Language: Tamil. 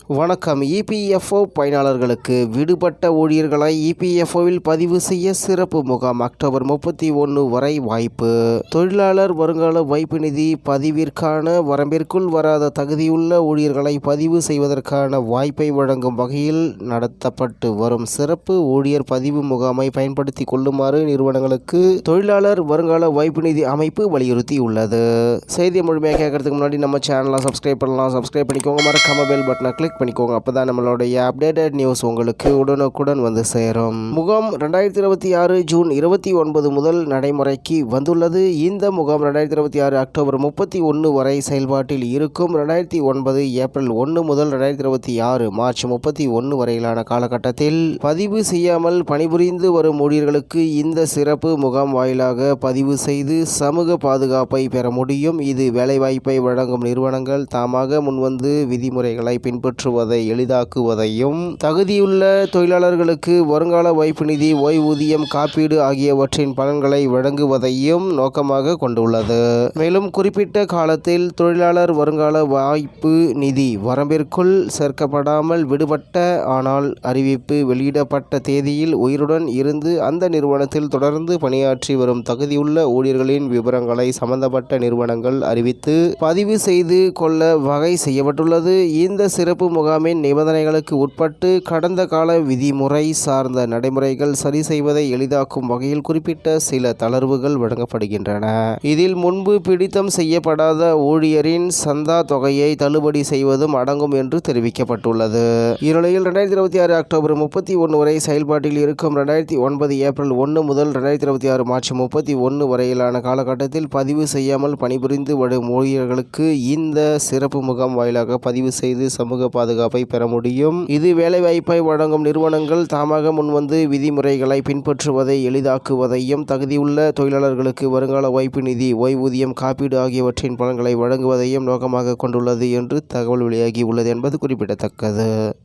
வணக்கம். இபிஎஃப்ஓ பயனாளர்களுக்கு விடுபட்ட ஊழியர்களை இபிஎஃப்ஓவில் பதிவு செய்ய சிறப்பு முகாம் அக்டோபர் 31 வரை வாய்ப்பு. தொழிலாளர் வருங்கால வைப்பு நிதி பதிவிற்கான வரம்பிற்குள் வராத தகுதியுள்ள ஊழியர்களை பதிவு செய்வதற்கான வாய்ப்பை வழங்கும் வகையில் நடத்தப்பட்டு வரும் சிறப்பு ஊழியர் பதிவு முகாமை பயன்படுத்திக் கொள்ளுமாறு நிறுவனங்களுக்கு தொழிலாளர் வருங்கால வைப்பு நிதி அமைப்பு வலியுறுத்தியுள்ளது. செய்தியை முழுமையாக கேட்கறதுக்கு முன்னாடி நம்ம சேனலை சப்ஸ்கிரைப் பண்ணலாம். சப்ஸ்கிரைப் பண்ணிக்கோங்க. மறக்காம பெல் பட்டனை கிளிக் பண்ணிக்கோங்க. அப்பதான் நம்மளுடைய அப்டேட்டட் நியூஸ் உங்களுக்கு உடனுக்குடன் வந்து சேரும். முகாம் 2026 ஜூன் 29 முதல் நடைமுறைக்கு வந்துள்ளது. இந்த முகாம் 2026 அக்டோபர் 31 வரை செயல்பாட்டில் இருக்கும். 2009 ஏப்ரல் 1 முதல் 2026 மார்ச் 31 வரையிலான காலகட்டத்தில் பதிவு செய்யாமல் பணிபுரிந்து வரும் ஊழியர்களுக்கு இந்த சிறப்பு முகாம் வாயிலாக பதிவு செய்து சமூக பாதுகாப்பை பெற முடியும். இது வேலைவாய்ப்பை வழங்கும் நிறுவனங்கள் தாமாக முன்வந்து விதிமுறைகளை பின்பற்றுவதை எளிதாக்குவதையும் தகுதியுள்ள தொழிலாளர்களுக்கு வருங்கால வைப்பு நிதி, ஓய்வூதியம், காப்பீடு ஆகியவற்றின் பலன்களை வழங்குவதையும் நோக்கமாக கொண்டுள்ளது. மேலும் குறிப்பிட்ட காலத்தில் தொழிலாளர் வருங்கால வாய்ப்பு நிதி வரம்பிற்குள் சேர்க்கப்படாமல் விடுபட்ட ஆனால் அறிவிப்பு வெளியிடப்பட்ட தேதியில் உயிருடன் இருந்து அந்த நிறுவனத்தில் தொடர்ந்து பணியாற்றி வரும் தகுதியுள்ள ஊழியர்களின் விவரங்களை சம்பந்தப்பட்ட நிறுவனங்கள் அறிவித்து பதிவு செய்து கொள்ள வகை செய்யப்பட்டுள்ளது. இந்த சிறப்பு முகாமின் நிபந்தனைகளுக்கு உட்பட்டு கடந்த கால விதிமுறை சார்ந்த நடைமுறைகள் சரி செய்வதை எளிதாக்கும் வகையில் குறிப்பிட்ட சில தளர்வுகள் வழங்கப்படுகின்றன. இதில் முன்பு பிடித்தம் செய்யப்படாத ஊழியரின் சந்தா தொகையை தள்ளுபடி செய்வதும் அடங்கும் என்று தெரிவிக்கப்பட்டுள்ளது. இந்நிலையில் 2026 அக்டோபர் 31 வரை செயல்பாட்டில் இருக்கும் 2009 ஏப்ரல் 1 முதல் 2026 மார்ச் 31 வரையிலான காலகட்டத்தில் பதிவு செய்யாமல் பணிபுரிந்து வரும் ஊழியர்களுக்கு இந்த சிறப்பு முகாம் வாயிலாக பதிவு செய்து சமூக பாதுகாப்பை பெற முடியும். இது வேலைவாய்ப்பை வழங்கும் நிறுவனங்கள் தாமாக முன்வந்து விதிமுறைகளை பின்பற்றுவதை எளிதாக்குவதையும் தகுதியுள்ள தொழிலாளர்களுக்கு வருங்கால வைப்பு நிதி, ஓய்வூதியம், காப்பீடு ஆகியவற்றின் பலன்களை வழங்குவதையும் நோக்கமாக கொண்டுள்ளது என்று தகவல் வெளியாகி உள்ளது என்பது குறிப்பிடத்தக்கது.